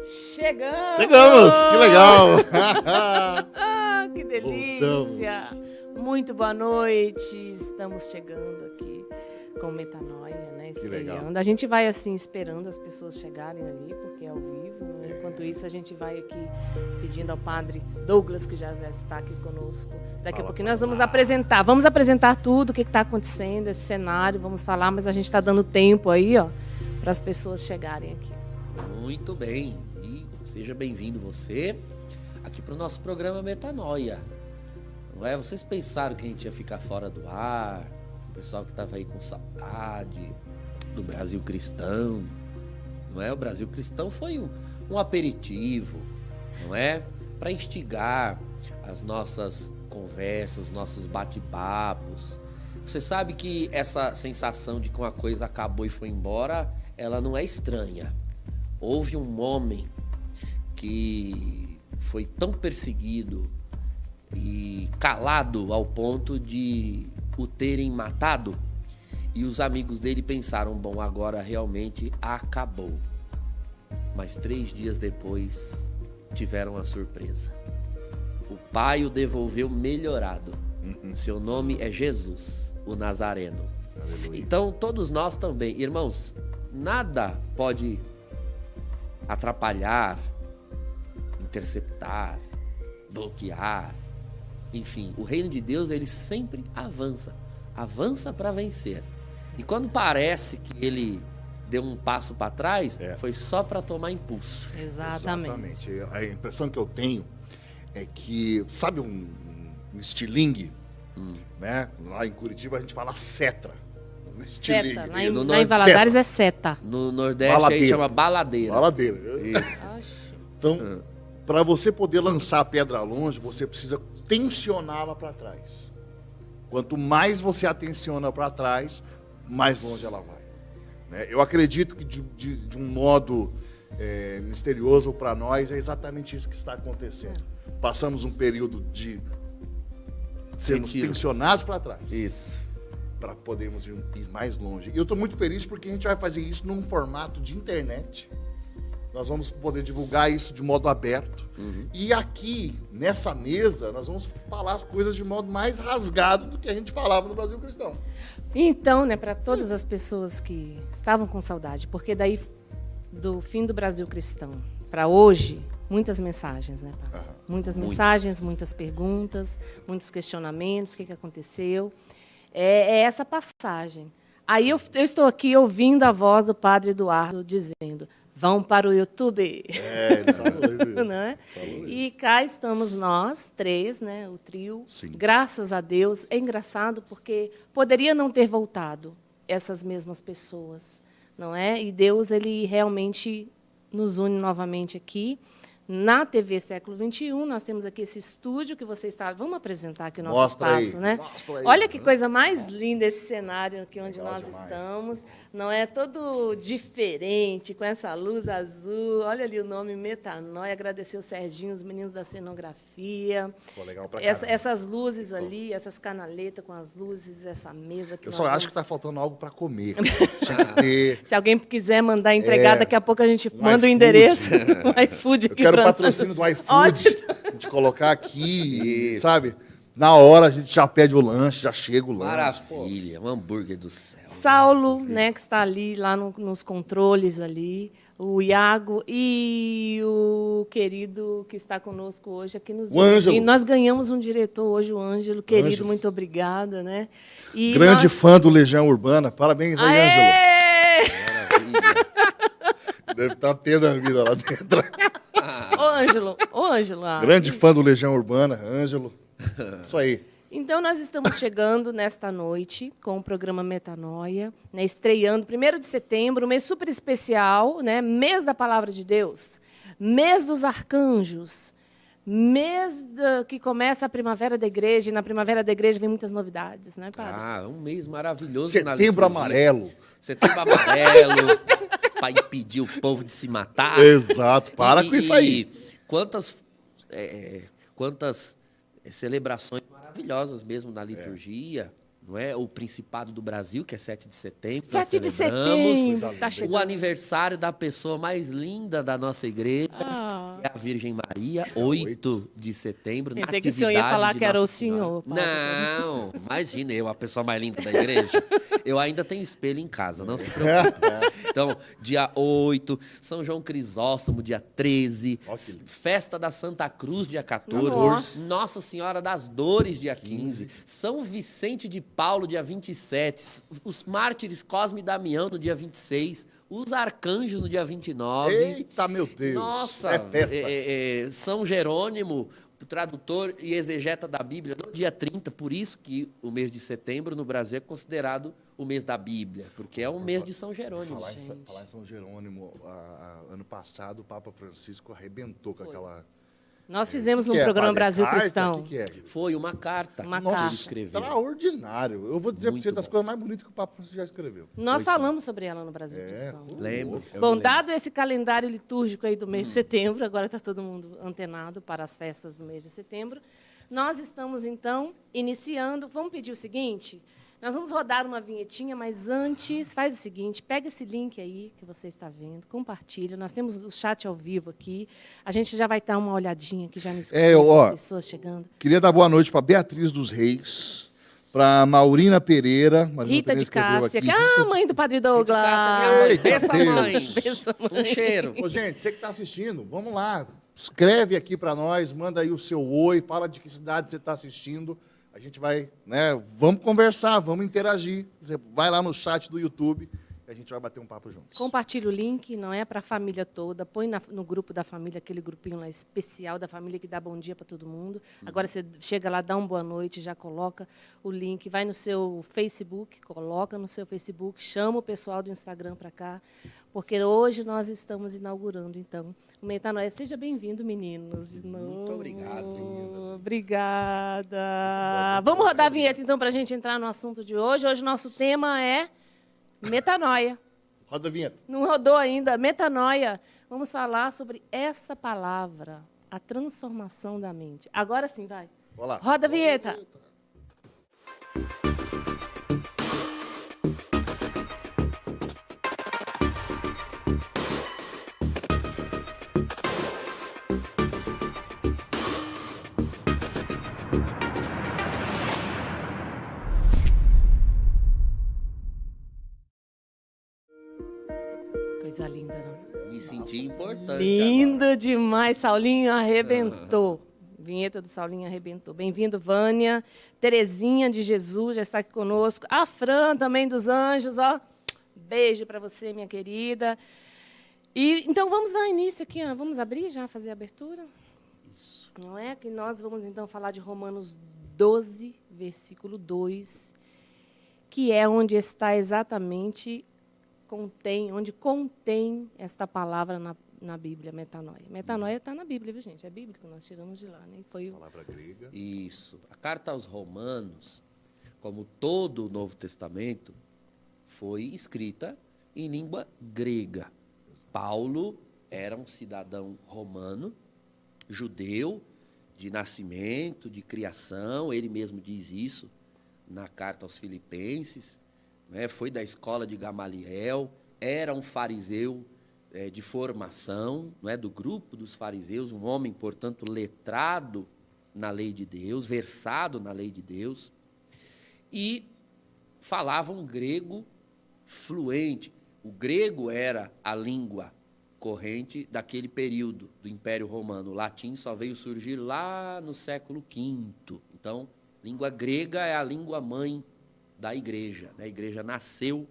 Chegamos! Chegamos! Que legal! Que delícia! Voltamos. Muito boa noite. Estamos chegando aqui com Metanoia, né? Que legal. Estreando. A gente vai assim esperando as pessoas chegarem ali, porque é ao vivo, né? Enquanto isso, a gente vai aqui pedindo ao padre Douglas, que já está aqui conosco. Daqui a pouquinho nós vamos apresentar. Vamos apresentar tudo, o que está acontecendo, esse cenário, vamos falar, mas a gente está dando tempo aí, ó, para as pessoas chegarem aqui. Muito bem. E seja bem-vindo você aqui para o nosso programa Metanoia. Não é? Vocês pensaram que a gente ia ficar fora do ar? O pessoal que estava aí com saudade do Brasil cristão, não é? O Brasil cristão foi um aperitivo, não é? Para instigar as nossas conversas, nossos bate-papos. Você sabe que essa sensação de que uma coisa acabou e foi embora, ela não é estranha. Houve um homem que foi tão perseguido e calado ao ponto de o terem matado, e os amigos dele pensaram, bom, agora realmente acabou. Mas 3 dias depois tiveram a surpresa. O pai o devolveu melhorado. Seu nome é Jesus, o Nazareno. Aleluia. Então todos nós também, irmãos, nada pode atrapalhar, interceptar, bloquear. Enfim, o reino de Deus, ele sempre avança para vencer. E quando parece que ele deu um passo para trás, foi só para tomar impulso. Exatamente. A impressão que eu tenho é que, sabe um estilingue? Né? Lá em Curitiba a gente fala cetra. Um estilingue. Seta. No Lá em Valadares é seta. No Nordeste Baladeira. aí chama baladeira. Baladeira. Isso. Então, para você poder lançar a pedra longe, você precisa tensioná-la para trás. Quanto mais você a tensiona para trás, mais longe ela vai. Né? Eu acredito que de um modo misterioso para nós é exatamente isso que está acontecendo. Passamos um período de sermos Retiro. tensionados para trás. Isso. Para podermos ir mais longe. E eu estou muito feliz porque a gente vai fazer isso num formato de internet. Nós vamos poder divulgar isso de modo aberto. E aqui, nessa mesa, nós vamos falar as coisas de modo mais rasgado do que a gente falava no Brasil Cristão. Então, né, para todas as pessoas que estavam com saudade, porque daí do fim do Brasil cristão para hoje, muitas mensagens, né, Padre? Muitas mensagens, muitas perguntas, muitos questionamentos, o que aconteceu. É essa passagem. Aí eu estou aqui ouvindo a voz do Padre Eduardo dizendo: vão para o YouTube. Ele falou isso. Né? Falou E isso. cá estamos nós, 3, né, o trio. Sim. Graças a Deus. É engraçado porque poderia não ter voltado essas mesmas pessoas, não é? E Deus, ele realmente nos une novamente aqui. Na TV Século XXI, nós temos aqui esse estúdio que você está... Vamos apresentar aqui o nosso Mostra espaço, aí, né? mostra aí. Olha que coisa mais linda esse cenário aqui onde Legal nós demais. estamos. Não é todo diferente, com essa luz azul. Olha ali o nome Metanoia. Agradecer o Serginho, os meninos da cenografia. Ficou legal pra caramba. Essas luzes ali, essas canaletas com as luzes, essa mesa que Eu nós só acho vamos- que está faltando algo para comer. Tinha que ter. Se alguém quiser mandar entregar, daqui a pouco a gente manda o iFood. endereço. O iFood Eu aqui quero pra nós. patrocínio do iFood. Ótimo. A gente colocar aqui, Isso. sabe? Na hora a gente já pede o lanche, já chega o lanche. Pô. Maravilha, um hambúrguer do céu. Saulo, né, que está ali, lá nos controles ali, o Iago e o querido que está conosco hoje aqui nos O Ângelo. dirigindo. Nós ganhamos um diretor hoje, o Ângelo, querido, Ângelo. muito obrigada, né? E Grande nós... fã do Legião Urbana. Parabéns aí, Ângelo. Aê! Maravilha. Deve estar tendo a vida lá dentro. Ô, Ângelo. Grande fã do Legião Urbana, Ângelo. Isso aí. Então, nós estamos chegando nesta noite com o programa Metanoia, né, estreando 1º de setembro, um mês super especial, né, mês da Palavra de Deus, mês dos arcanjos, que começa a Primavera da Igreja, e na Primavera da Igreja vem muitas novidades, né, Padre? Um mês maravilhoso na Setembro liturgia. Amarelo. Setembro Amarelo, para impedir o povo de se matar. Exato, para com isso aí. Quantas celebrações maravilhosas mesmo na liturgia. não é? O Principado do Brasil, que é 7 de setembro. 7 de celebramos setembro, tá chegando. o aniversário da pessoa mais linda da nossa igreja, Ah. que é a Virgem Maria, 8 de setembro. Pensei que o senhor ia falar que era o senhor. Padre. Não, imagina eu, a pessoa mais linda da igreja. Eu ainda tenho espelho em casa, não se preocupe. Então, dia 8, São João Crisóstomo, dia 13, Festa da Santa Cruz, dia 14, Nossa Senhora das Dores, dia 15, São Vicente de Paulo, dia 27, os mártires Cosme e Damião, no dia 26, os arcanjos, no dia 29. Eita, meu Deus! Nossa, É festa. São Jerônimo, tradutor e exegeta da Bíblia, no dia 30, por isso que o mês de setembro no Brasil é considerado o mês da Bíblia, porque é o mês de São Jerônimo. Falar em São Jerônimo, ano passado o Papa Francisco arrebentou com aquela... Nós fizemos um Que é, programa padre? Brasil Carta? Cristão. Que é? Foi uma carta Uma que carta. ele escreveu. Extraordinário. Eu vou dizer para Muito você das bom. coisas mais bonitas que o Papa Francisco já escreveu. Nós Pois falamos sobre ela no Brasil Cristão. Lembro. eu Bom, me lembro. dado esse calendário litúrgico aí do mês de setembro, agora está todo mundo antenado para as festas do mês de setembro, nós estamos, então, iniciando. Vamos pedir o seguinte? Nós vamos rodar uma vinhetinha, mas antes, faz o seguinte, pega esse link aí que você está vendo, compartilha. Nós temos o chat ao vivo aqui. A gente já vai dar uma olhadinha aqui, já nos as pessoas chegando. Queria dar boa noite para Beatriz dos Reis, para Maurina Pereira. Rita de Cássia, aqui. que é a mãe do Padre Douglas. Eita, Eita, minha mãe. Deus. Benção, mãe. Um cheiro. Ô, gente, você que está assistindo, vamos lá. Escreve aqui para nós, manda aí o seu oi, fala de que cidade você está assistindo. A gente vai, né? Vamos conversar, vamos interagir. Você vai lá no chat do YouTube e a gente vai bater um papo juntos. Compartilha o link, não é para a família toda. Põe no grupo da família, aquele grupinho lá especial da família que dá bom dia para todo mundo. Agora você chega lá, dá uma boa noite, já coloca o link. Vai no seu Facebook, coloca no seu Facebook, chama o pessoal do Instagram para cá. Porque hoje nós estamos inaugurando, então, o Metanoia. Seja bem-vindo, meninos, de novo. Muito obrigado, menina. Obrigada. Vamos rodar a vinheta, então, para a gente entrar no assunto de hoje. Hoje o nosso tema é metanoia. Roda a vinheta. Não rodou ainda. Metanoia. Vamos falar sobre essa palavra, a transformação da mente. Agora sim, vai. Bora lá. Roda a vinheta. Coisa linda, não? Me senti importante Linda demais. Saulinho arrebentou. Vinheta do Saulinho arrebentou. Bem-vindo, Vânia. Terezinha de Jesus já está aqui conosco. A Fran também dos Anjos, ó. Beijo para você, minha querida. E então vamos dar início aqui, ó. Vamos abrir já, fazer a abertura? Isso. Não é? Que nós vamos então falar de Romanos 12, versículo 2, que é onde está exatamente onde contém esta palavra na Bíblia, metanoia. Metanoia está na Bíblia, viu, gente? É bíblico, nós tiramos de lá. Né? Foi Palavra grega. Isso. A carta aos Romanos, como todo o Novo Testamento, foi escrita em língua grega. Paulo era um cidadão romano, judeu, de nascimento, de criação, ele mesmo diz isso na carta aos Filipenses, né? Foi da escola de Gamaliel, era um fariseu de formação, não é, do grupo dos fariseus, um homem, portanto, letrado na lei de Deus, versado na lei de Deus, e falava um grego fluente. O grego era a língua corrente daquele período do Império Romano. O latim só veio surgir lá no século V. Então, língua grega é a língua mãe da igreja. A igreja nasceu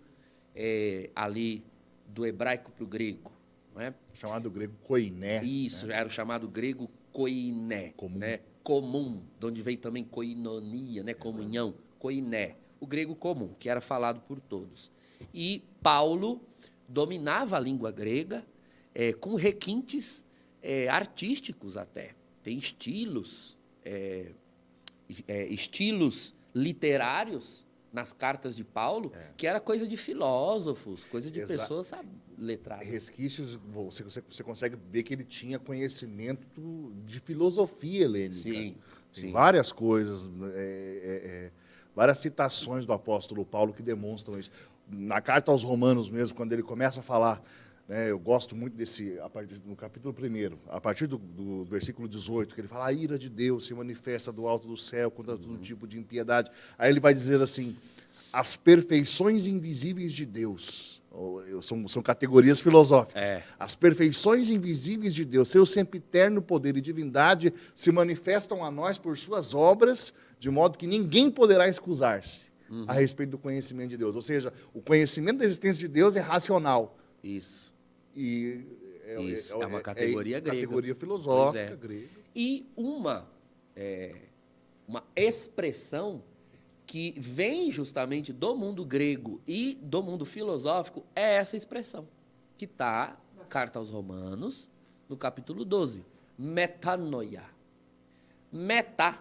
ali do hebraico para o grego. Não é? Chamado grego koiné. Isso, né? era o chamado grego koiné. Comum. Né? Comum, de onde veio também koinonia, né? Comunhão, koiné. O grego comum, que era falado por todos. E Paulo dominava a língua grega com requintes artísticos até. Tem estilos literários nas cartas de Paulo, que era coisa de filósofos, coisa de pessoas letradas. Resquícios, você consegue ver que ele tinha conhecimento de filosofia helênica. Sim, Tem sim. várias coisas. várias citações do apóstolo Paulo que demonstram isso. Na carta aos Romanos mesmo, quando ele começa a falar, né, eu gosto muito desse, no capítulo 1, a partir do versículo 18, que ele fala, a ira de Deus se manifesta do alto do céu contra todo tipo de impiedade. Aí ele vai dizer assim, as perfeições invisíveis de Deus, são categorias filosóficas, as perfeições invisíveis de Deus, seu sempiterno poder e divindade se manifestam a nós por suas obras, de modo que ninguém poderá excusar-se a respeito do conhecimento de Deus. Ou seja, o conhecimento da existência de Deus é racional. Isso. E Isso, é uma categoria grega. Categoria filosófica grega. E uma expressão que vem justamente do mundo grego e do mundo filosófico é essa expressão, que está na Carta aos Romanos, no capítulo 12, metanoia. Meta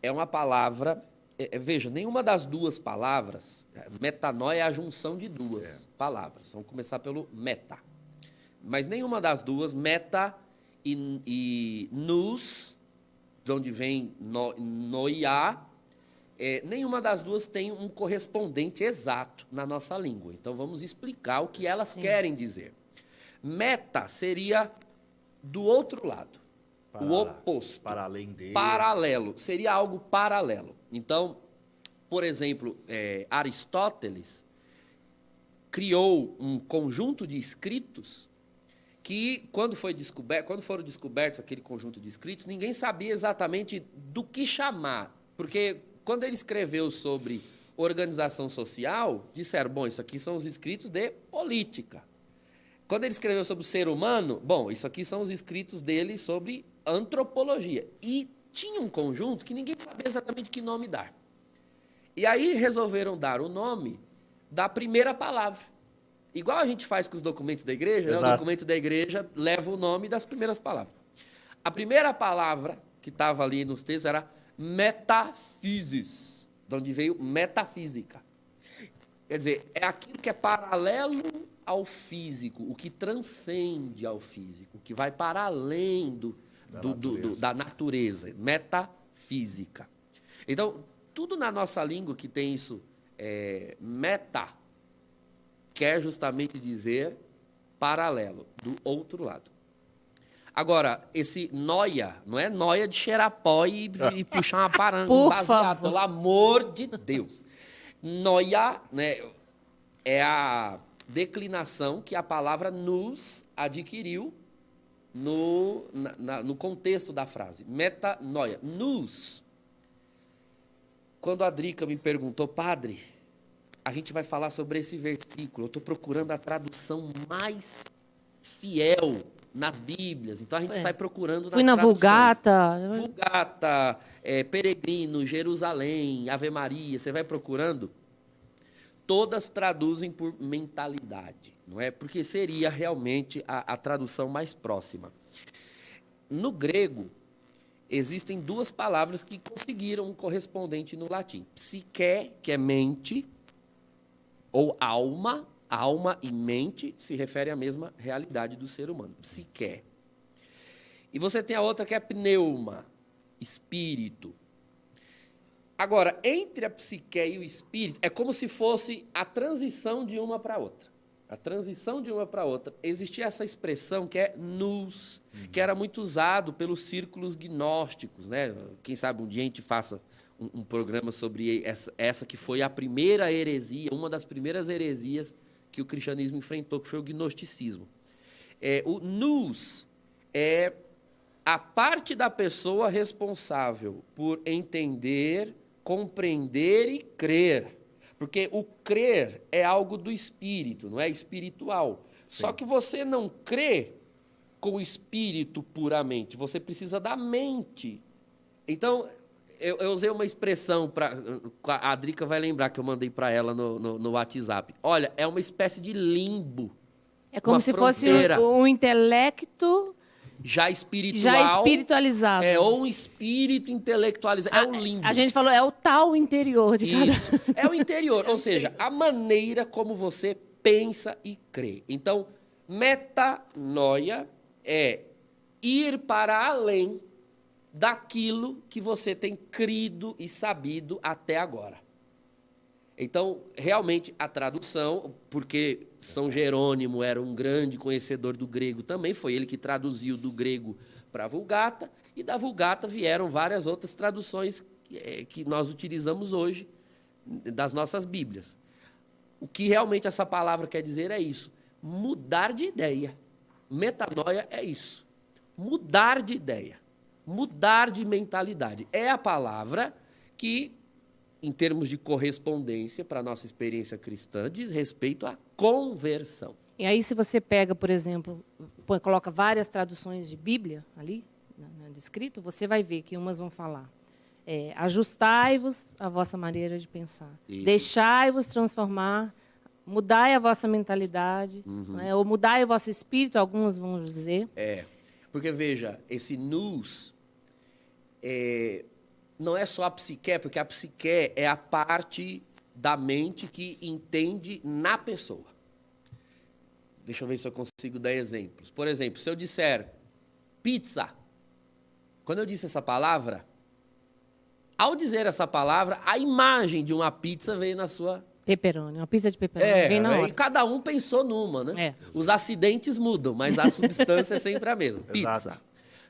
é uma palavra, veja, nenhuma das duas palavras, metanoia é a junção de duas palavras, vamos começar pelo meta. Mas nenhuma das duas, meta e nous, de onde vem noia, nenhuma das duas tem um correspondente exato na nossa língua. Então, vamos explicar o que elas querem dizer. Meta seria do outro lado, o oposto. Para além dele. Paralelo, seria algo paralelo. Então, por exemplo, Aristóteles criou um conjunto de escritos que, quando foram descobertos aquele conjunto de escritos, ninguém sabia exatamente do que chamar, porque quando ele escreveu sobre organização social, disseram, bom, isso aqui são os escritos de política. Quando ele escreveu sobre o ser humano, bom, isso aqui são os escritos dele sobre antropologia. E tinha um conjunto que ninguém sabia exatamente que nome dar. E aí resolveram dar o nome da primeira palavra. Igual a gente faz com os documentos da igreja, né? O documento da igreja leva o nome das primeiras palavras. A primeira palavra que estava ali nos textos era metaphysis, de onde veio metafísica. Quer dizer, é aquilo que é paralelo ao físico, o que transcende ao físico, o que vai para além da natureza, metafísica. Então, tudo na nossa língua que tem isso, meta, quer justamente dizer paralelo, do outro lado. Agora, esse noia, não é noia de cheirar pó e puxar uma paranga, um baseado, pelo amor de Deus. Noia, né, é a declinação que a palavra nous adquiriu no contexto da frase. Metanoia. Nous. Quando a Drica me perguntou, padre, a gente vai falar sobre esse versículo, eu estou procurando a tradução mais fiel nas Bíblias, então a gente sai procurando nas traduções. Fui na Vulgata. Vulgata, Peregrino, Jerusalém, Ave Maria, você vai procurando, todas traduzem por mentalidade, não é? Porque seria realmente a tradução mais próxima. No grego, existem duas palavras que conseguiram um correspondente no latim. Psique, que é mente, ou alma. Alma e mente se refere à mesma realidade do ser humano, psique. E você tem a outra que é pneuma, espírito. Agora, entre a psique e o espírito, é como se fosse a transição de uma para outra. A transição de uma para outra. Existia essa expressão que é nous, que era muito usado pelos círculos gnósticos, né? Quem sabe um dia a gente faça um programa sobre essa que foi a primeira heresia, uma das primeiras heresias que o cristianismo enfrentou, que foi o gnosticismo. O nous é a parte da pessoa responsável por entender, compreender e crer. Porque o crer é algo do espírito, não é espiritual. Sim. Só que você não crê com o espírito puramente, você precisa da mente. Então, eu usei uma expressão, a Drica vai lembrar que eu mandei para ela no WhatsApp. Olha, é uma espécie de limbo. É como se fronteira. Fosse um intelecto já espiritualizado. Ou um espírito intelectualizado. É um limbo. A gente falou, é o tal interior de cada... Isso, é o interior. Ou seja, a maneira como você pensa e crê. Então, metanoia é ir para além daquilo que você tem crido e sabido até agora. Então, realmente, a tradução, porque São Jerônimo era um grande conhecedor do grego também, foi ele que traduziu do grego para a Vulgata, e da Vulgata vieram várias outras traduções que nós utilizamos hoje das nossas Bíblias. O que realmente essa palavra quer dizer é isso, mudar de ideia. Metanoia é isso, mudar de ideia, mudar de mentalidade. É a palavra que, em termos de correspondência para a nossa experiência cristã, diz respeito à conversão. E aí, se você pega, por exemplo, coloca várias traduções de Bíblia ali, descrito, você vai ver que umas vão falar ajustai-vos a vossa maneira de pensar, deixai-vos transformar, mudai a vossa mentalidade, né? Ou mudai o vosso espírito, alguns vão dizer. Porque, veja, esse nous não é só a psique, porque a psique é a parte da mente que entende na pessoa. Deixa eu ver se eu consigo dar exemplos. Por exemplo, se eu disser pizza, quando eu disse essa palavra, ao dizer essa palavra, a imagem de uma pizza veio na sua... Pepperoni, uma pizza de pepperoni, vem na hora. E cada um pensou numa, né? Os acidentes mudam, mas a substância é sempre a mesma. Pizza.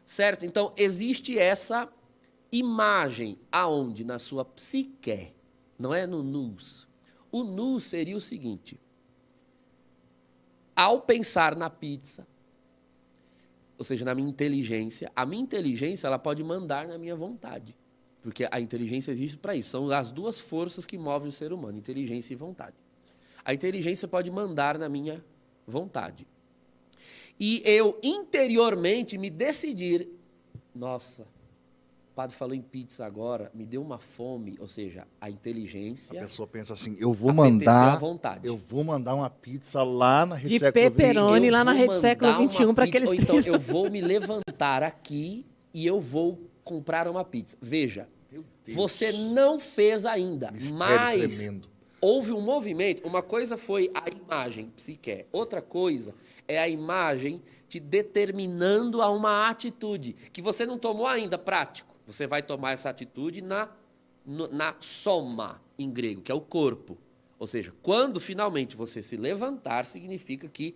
Certo? Então, existe essa imagem aonde? Na sua psique, não é no nous. O nous seria o seguinte: ao pensar na pizza, ou seja, na minha inteligência, a minha inteligência ela pode mandar na minha vontade, porque a inteligência existe para isso. São as duas forças que movem o ser humano, inteligência e vontade. A inteligência pode mandar na minha vontade. E eu interiormente me decidir, nossa, o padre falou em pizza agora, me deu uma fome, ou seja, a inteligência... A pessoa pensa assim, eu vou mandar uma pizza lá na Rede de Século pepperoni, lá na Rede Século XXI, para aqueles... Ou então, eu vou me levantar aqui e eu vou comprar uma pizza. Veja, você não fez ainda, mas tremendo. Houve um movimento. Uma coisa foi a imagem psique, outra coisa é a imagem te determinando a uma atitude que você não tomou ainda, prático. Você vai tomar essa atitude na soma, em grego, que é o corpo. Ou seja, quando finalmente você se levantar, significa que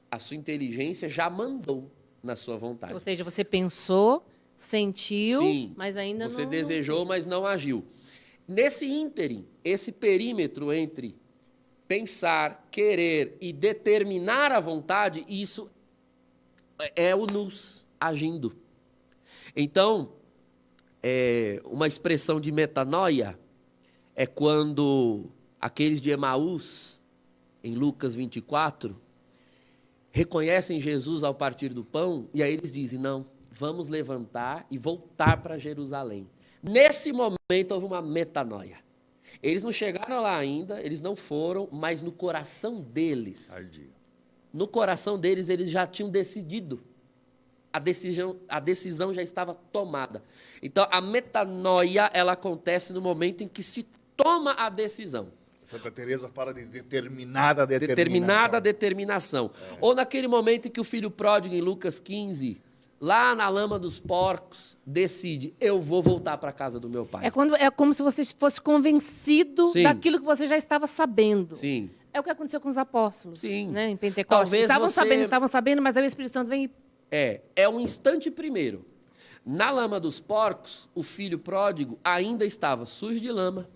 a sua inteligência já mandou na sua vontade. Ou seja, você pensou, sentiu, sim, mas ainda não... Você desejou, mas não agiu. Nesse ínterim, esse perímetro entre pensar, querer e determinar a vontade, isso é o nous agindo. Então, uma expressão de metanoia é quando aqueles de Emaús, em Lucas 24, reconhecem Jesus ao partir do pão, e aí eles dizem, não, vamos levantar e voltar para Jerusalém. Nesse momento houve uma metanoia. Eles não chegaram lá ainda, eles não foram, mas no coração deles, eles já tinham decidido. A decisão já estava tomada. Então, a metanoia, ela acontece no momento em que se toma a decisão. Santa Teresa fala de determinada determinação. Determinada determinação. Ou naquele momento em que o filho pródigo, em Lucas 15, lá na lama dos porcos, decide, eu vou voltar para a casa do meu pai. É como se você fosse convencido Sim. daquilo que você já estava sabendo. Sim. É o que aconteceu com os apóstolos, Sim. né, em Pentecostes. Talvez Estavam sabendo, mas aí o Espírito Santo vem e... É um instante primeiro. Na lama dos porcos, o filho pródigo ainda estava sujo de lama,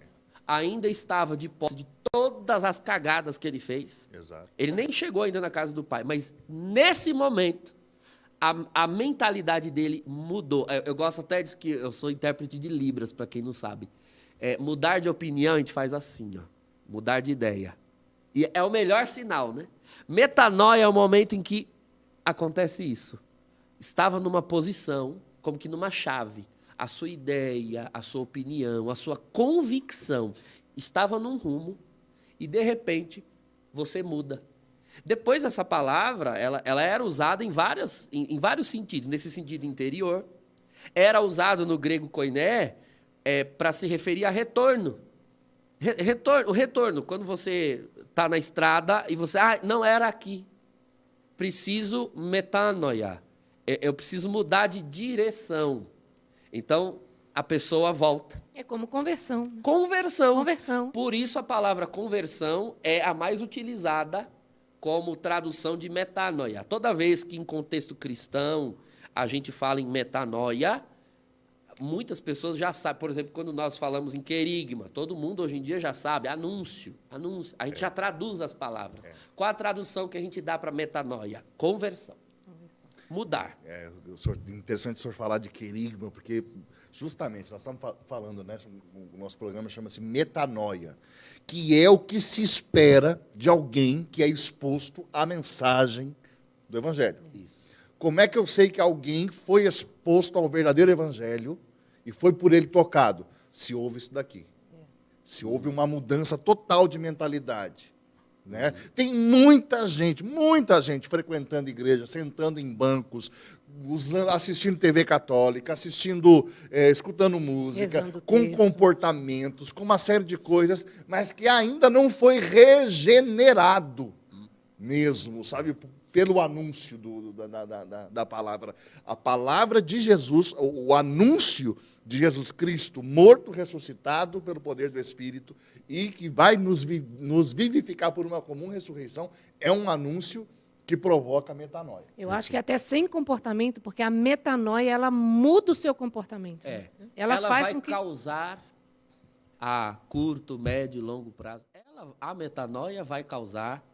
ainda estava de posse de todas as cagadas que ele fez. Exato. Ele nem chegou ainda na casa do pai, mas nesse momento, a mentalidade dele mudou. Eu gosto até de que eu sou intérprete de Libras, para quem não sabe. Mudar de opinião, a gente faz assim, ó, mudar de ideia. E é o melhor sinal, né? Metanoia é o momento em que acontece isso. Estava numa posição, como que numa chave. A sua ideia, a sua opinião, a sua convicção estava num rumo e, de repente, você muda. Depois, essa palavra, ela era usada em vários sentidos. Nesse sentido interior, era usado no grego koiné para se referir a retorno. O retorno, quando você está na estrada e você... não era aqui. Preciso metanoia. Eu preciso mudar de direção. Então, a pessoa volta. É como conversão. Conversão. Conversão. Por isso a palavra conversão é a mais utilizada como tradução de metanoia. Toda vez que em contexto cristão a gente fala em metanoia, muitas pessoas já sabem. Por exemplo, quando nós falamos em querigma, todo mundo hoje em dia já sabe, anúncio. A gente já traduz as palavras. Qual a tradução que a gente dá para metanoia? Conversão. Mudar. Interessante o senhor falar de querigma, porque justamente nós estamos falando, né, o nosso programa chama-se metanoia, que é o que se espera de alguém que é exposto à mensagem do Evangelho. Isso. Como é que eu sei que alguém foi exposto ao verdadeiro Evangelho e foi por ele tocado? Se houve isso daqui. Se houve uma mudança total de mentalidade. Né? Tem muita gente frequentando igreja, sentando em bancos, assistindo TV católica, escutando música, com comportamentos, com uma série de coisas, mas que ainda não foi regenerado mesmo, sabe? Pelo anúncio da palavra. A palavra de Jesus, o anúncio de Jesus Cristo, morto, ressuscitado pelo poder do Espírito, e que vai nos vivificar por uma comum ressurreição, é um anúncio que provoca a metanoia. Eu acho que até sem comportamento, porque a metanoia, ela muda o seu comportamento. Ela faz vai com que causar a curto, médio e longo prazo. A metanoia vai causar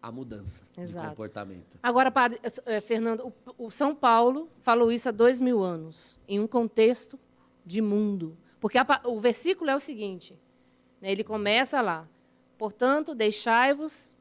a mudança de comportamento. Agora, padre, Fernando, o São Paulo falou isso há 2000 anos, em um contexto de mundo. Porque o versículo é o seguinte, né, ele começa lá, portanto, deixai-vos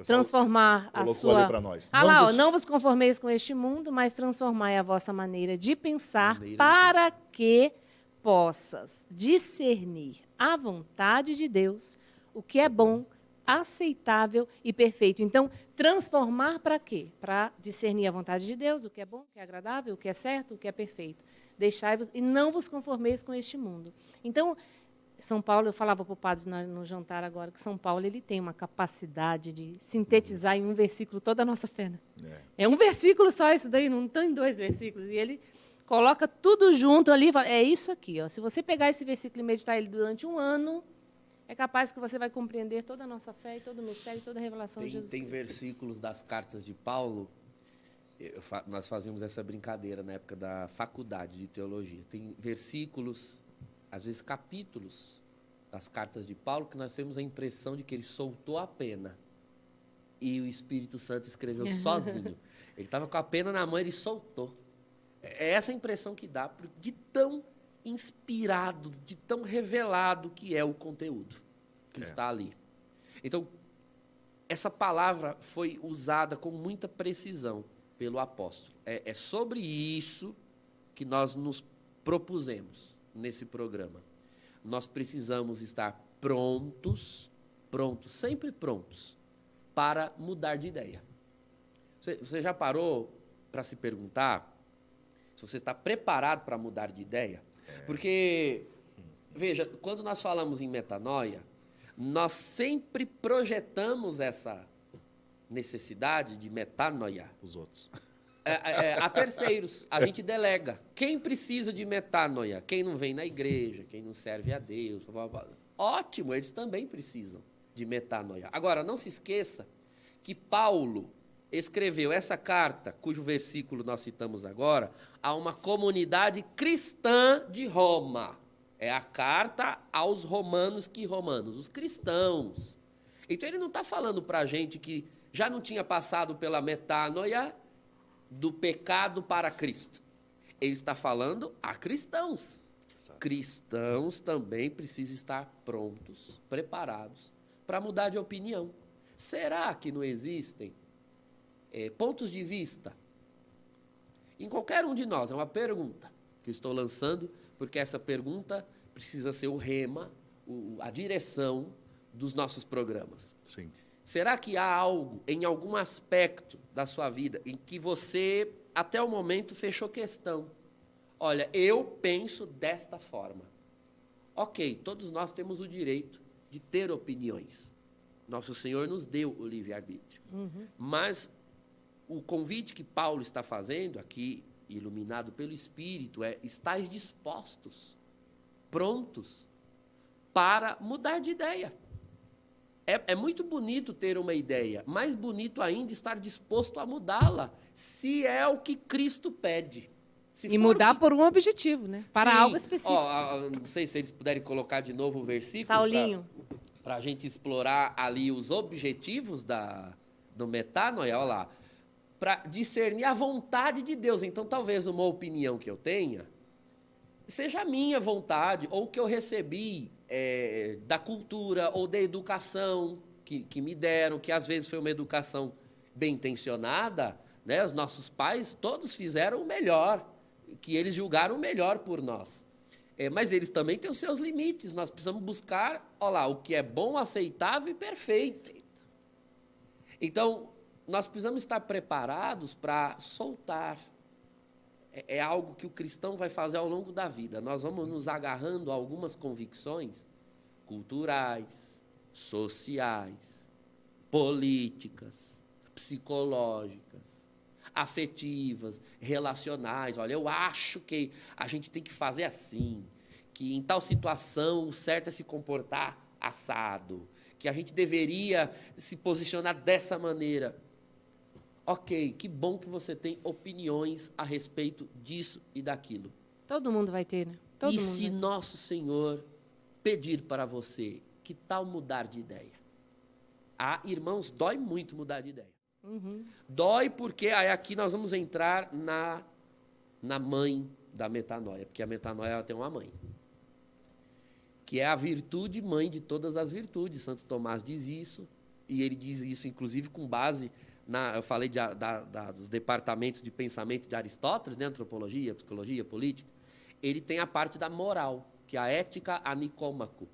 transformar a sua... Ali para nós. Não vos conformeis com este mundo, mas transformai a vossa maneira de pensar para que possas discernir a vontade de Deus, o que é bom, aceitável e perfeito. Então, transformar para quê? Para discernir a vontade de Deus, o que é bom, o que é agradável, o que é certo, o que é perfeito. Deixai-vos e não vos conformeis com este mundo. Então, São Paulo, eu falava para o padre no jantar agora, que São Paulo ele tem uma capacidade de sintetizar em um versículo toda a nossa fé. Né? É um versículo só isso daí, não tem 2 versículos. E ele coloca tudo junto ali, é isso aqui. Ó. Se você pegar esse versículo e meditar ele durante um ano, é capaz que você vai compreender toda a nossa fé, e todo o mistério, e toda a revelação de Jesus. Tem versículos das cartas de Paulo, nós fazíamos essa brincadeira na época da faculdade de teologia. Tem versículos, às vezes capítulos, das cartas de Paulo, que nós temos a impressão de que ele soltou a pena e o Espírito Santo escreveu sozinho. Ele estava com a pena na mão e ele soltou. É essa a impressão que dá de tão inspirado, de tão revelado que é o conteúdo que está ali. Então, essa palavra foi usada com muita precisão pelo apóstolo. É sobre isso que nós nos propusemos nesse programa. Nós precisamos estar prontos, sempre prontos, para mudar de ideia. Você já parou para se perguntar se você está preparado para mudar de ideia? Porque, veja, quando nós falamos em metanoia, nós sempre projetamos essa necessidade de metanoia os outros. A terceiros. A gente delega. Quem precisa de metanoia? Quem não vem na igreja, quem não serve a Deus. Blá, blá, blá. Ótimo, eles também precisam de metanoia. Agora, não se esqueça que Paulo escreveu essa carta, cujo versículo nós citamos agora, a uma comunidade cristã de Roma. É a carta aos romanos, os cristãos. Então, ele não está falando para a gente que já não tinha passado pela metanoia do pecado para Cristo. Ele está falando a cristãos. Exato. Cristãos também precisam estar prontos, preparados para mudar de opinião. Será que não existem pontos de vista em qualquer um de nós? É uma pergunta que eu estou lançando, porque essa pergunta precisa ser o rema, a direção dos nossos programas. Sim. Será que há algo, em algum aspecto da sua vida, em que você, até o momento, fechou questão? Olha, eu penso desta forma. Ok, todos nós temos o direito de ter opiniões. Nosso Senhor nos deu o livre-arbítrio. Mas o convite que Paulo está fazendo aqui iluminado pelo Espírito, estáis dispostos, prontos para mudar de ideia. É muito bonito ter uma ideia, mais bonito ainda estar disposto a mudá-la, se é o que Cristo pede. E mudar por um objetivo, né? Para Sim. algo específico. Não sei se eles puderem colocar de novo o versículo. Saulinho. Para a gente explorar ali os objetivos do metanoia, olha lá. Para discernir a vontade de Deus. Então, talvez uma opinião que eu tenha seja a minha vontade, ou que eu recebi da cultura ou da educação que me deram, que às vezes foi uma educação bem intencionada, né? Os nossos pais todos fizeram o melhor, que eles julgaram o melhor por nós. Mas eles também têm os seus limites, nós precisamos buscar, olha lá, o que é bom, aceitável e perfeito. Então, nós precisamos estar preparados para soltar. É algo que o cristão vai fazer ao longo da vida. Nós vamos nos agarrando a algumas convicções culturais, sociais, políticas, psicológicas, afetivas, relacionais. Olha, eu acho que a gente tem que fazer assim, que em tal situação o certo é se comportar assado, que a gente deveria se posicionar dessa maneira. Ok, que bom que você tem opiniões a respeito disso e daquilo. Todo mundo vai ter, né? Todo mundo se nosso Senhor pedir para você, que tal mudar de ideia? Irmãos, dói muito mudar de ideia. Uhum. Dói porque aí aqui nós vamos entrar na mãe da metanoia, porque a metanoia ela tem uma mãe, que é a virtude mãe de todas as virtudes. Santo Tomás diz isso, e ele diz isso inclusive com base eu falei dos departamentos de pensamento de Aristóteles, né? Antropologia, psicologia, política. Ele tem a parte da moral, que é a ética a Nicômaco.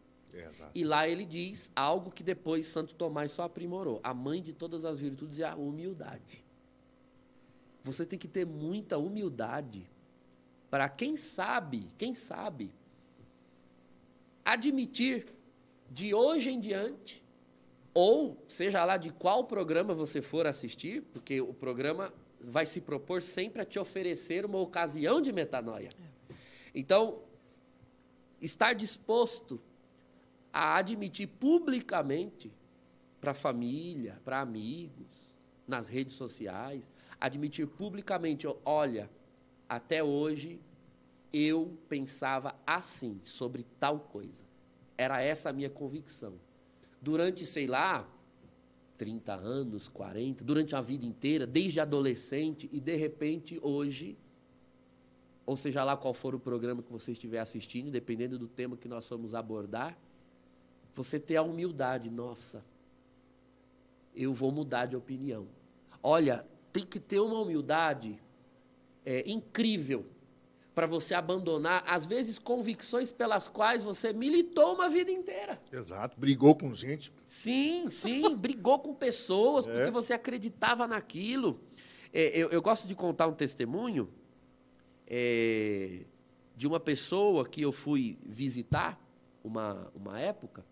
E lá ele diz algo que depois Santo Tomás só aprimorou. A mãe de todas as virtudes é a humildade. Você tem que ter muita humildade para, quem sabe, admitir de hoje em diante, ou seja lá de qual programa você for assistir, porque o programa vai se propor sempre a te oferecer uma ocasião de metanoia. Então, estar disposto a admitir publicamente para a família, para amigos, nas redes sociais, admitir publicamente, olha, até hoje eu pensava assim, sobre tal coisa. Era essa a minha convicção. Durante, sei lá, 30 anos, 40, durante a vida inteira, desde adolescente, e de repente hoje, ou seja lá qual for o programa que você estiver assistindo, dependendo do tema que nós vamos abordar, você ter a humildade, nossa, eu vou mudar de opinião. Olha, tem que ter uma humildade incrível para você abandonar, às vezes, convicções pelas quais você militou uma vida inteira. Exato, brigou com gente. Sim, brigou com pessoas porque você acreditava naquilo. Eu gosto de contar um testemunho de uma pessoa que eu fui visitar uma época,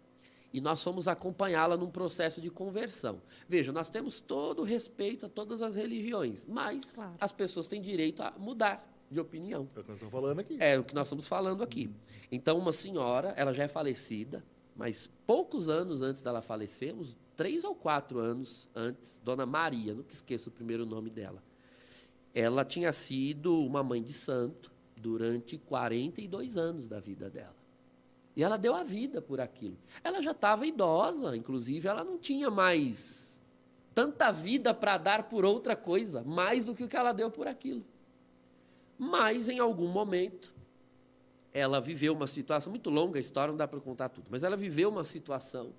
e nós fomos acompanhá-la num processo de conversão. Veja, nós temos todo o respeito a todas as religiões, mas claro, as pessoas têm direito a mudar de opinião. É o que nós estamos falando aqui. É o que nós estamos falando aqui. Então, uma senhora, ela já é falecida, mas poucos anos antes dela falecer, uns 3 ou 4 anos antes, Dona Maria, nunca esqueço o primeiro nome dela, ela tinha sido uma mãe de santo durante 42 anos da vida dela. E ela deu a vida por aquilo. Ela já estava idosa, inclusive, ela não tinha mais tanta vida para dar por outra coisa, mais do que o que ela deu por aquilo. Mas, em algum momento, ela viveu uma situação, muito longa a história, não dá para contar tudo, mas ela viveu uma situação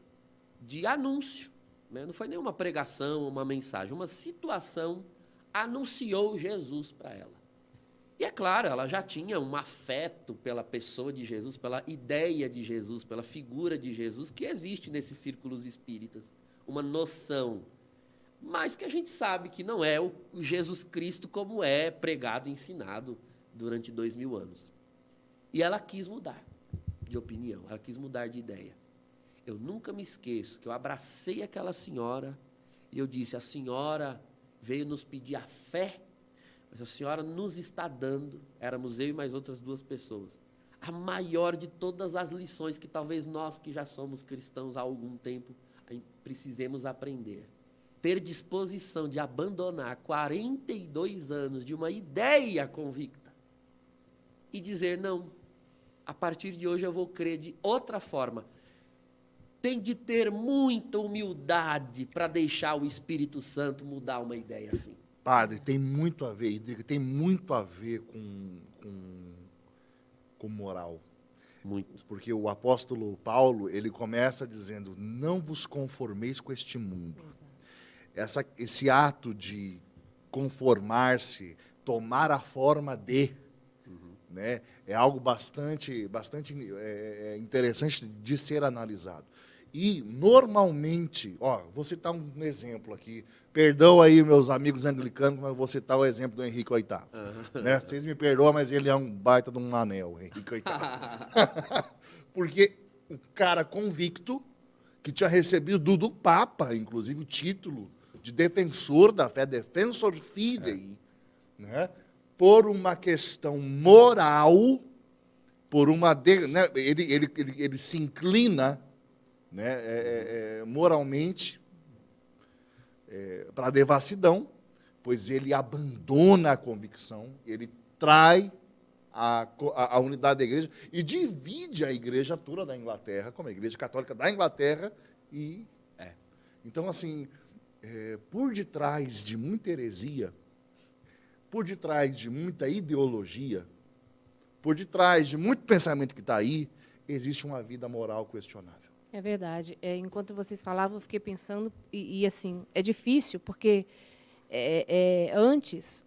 de anúncio, né? Não foi nenhuma pregação, uma mensagem, uma situação anunciou Jesus para ela. E é claro, ela já tinha um afeto pela pessoa de Jesus, pela ideia de Jesus, pela figura de Jesus, que existe nesses círculos espíritas, uma noção, mas que a gente sabe que não é o Jesus Cristo como é pregado e ensinado durante 2000 anos. E ela quis mudar de opinião, ela quis mudar de ideia. Eu nunca me esqueço que eu abracei aquela senhora e eu disse, a senhora veio nos pedir a fé, mas a senhora nos está dando, éramos eu e mais outras 2 pessoas, a maior de todas as lições que talvez nós que já somos cristãos há algum tempo precisemos aprender. Ter disposição de abandonar 42 anos de uma ideia convicta e dizer, não, a partir de hoje eu vou crer de outra forma. Tem de ter muita humildade para deixar o Espírito Santo mudar uma ideia assim. Padre, tem muito a ver, tem muito a ver com moral. Muito. Porque o apóstolo Paulo, ele começa dizendo, não vos conformeis com este mundo. Esse ato de conformar-se, tomar a forma de, né, é algo bastante interessante de ser analisado. E, normalmente, vou citar um exemplo aqui, perdão aí meus amigos anglicanos, mas vou citar o exemplo do Henrique VIII. Né? Vocês me perdoam, mas ele é um baita de um anel, Henrique VIII. Porque o cara convicto, que tinha recebido do Papa, inclusive, o título de defensor da fé, defensor fidei, né? Por uma questão moral, né? Ele se inclina, né? Moralmente para a devassidão, pois ele abandona a convicção, ele trai a unidade da igreja e divide a igreja toda da Inglaterra, como a igreja católica da Inglaterra. Então, assim, por detrás de muita heresia, por detrás de muita ideologia, por detrás de muito pensamento que está aí, existe uma vida moral questionável. É verdade. Enquanto vocês falavam, eu fiquei pensando, e assim, é difícil, porque antes,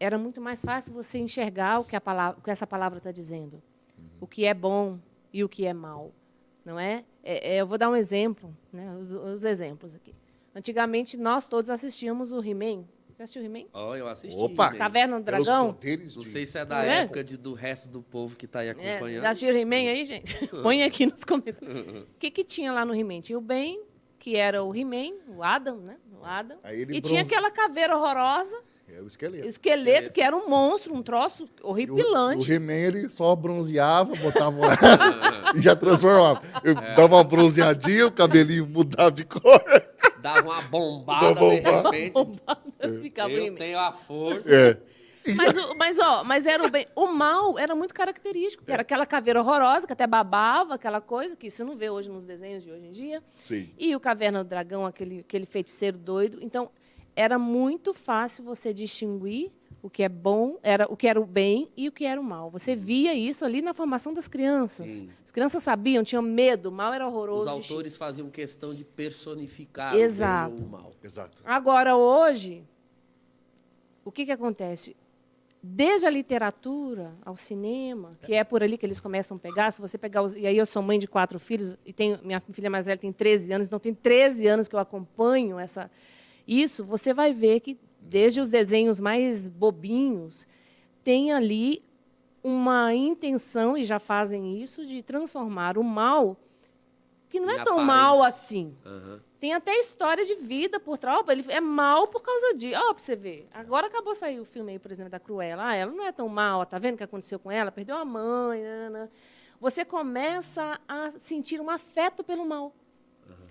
era muito mais fácil você enxergar o que essa palavra está dizendo, o que é bom e o que é mal, não é? Eu vou dar um exemplo, né, os exemplos aqui. Antigamente, nós todos assistíamos o He-Man. Já assistiu o He-Man? Eu assisti. Opa! Caverna do Dragão? Não sei se é da época do resto do povo que está aí acompanhando. Já assistiu o He-Man aí, gente? Põe aqui nos comentários. O que tinha lá no He-Man? Tinha o Ben, que era o He-Man, o Adam, né? O Adam. E tinha aquela caveira horrorosa. O esqueleto. O esqueleto, que era um monstro, um troço horripilante. O He-Man, ele só bronzeava, botava e já transformava. Eu dava uma bronzeadinha, o cabelinho mudava de cor. Dava uma bombada, de repente. Ficava eu tenho a força. Mas era o mal era muito característico. Era aquela caveira horrorosa, que até babava, aquela coisa que você não vê hoje nos desenhos de hoje em dia. Sim. E o Caverna do Dragão, aquele feiticeiro doido. Então, era muito fácil você distinguir o que é bom, o que era o bem e o que era o mal. Você via isso ali na formação das crianças. Sim. As crianças sabiam, tinham medo, o mal era horroroso. Os autores faziam questão de personificar Exato. o mal. Exato. Agora, hoje, o que acontece? Desde a literatura ao cinema, que é por ali que eles começam a pegar, se você pegar e aí eu sou mãe de 4 filhos, e minha filha mais velha tem 13 anos, então tem 13 anos que eu acompanho isso, você vai ver que desde os desenhos mais bobinhos, tem ali uma intenção, e já fazem isso, de transformar o mal, que não é tão mal assim. Tem até história de vida por trás. Ele é mal por causa de... Para você ver. Agora acabou de sair o filme aí, por exemplo, da Cruella. Ela não é tão mal, tá vendo o que aconteceu com ela? Perdeu a mãe. Você começa a sentir um afeto pelo mal.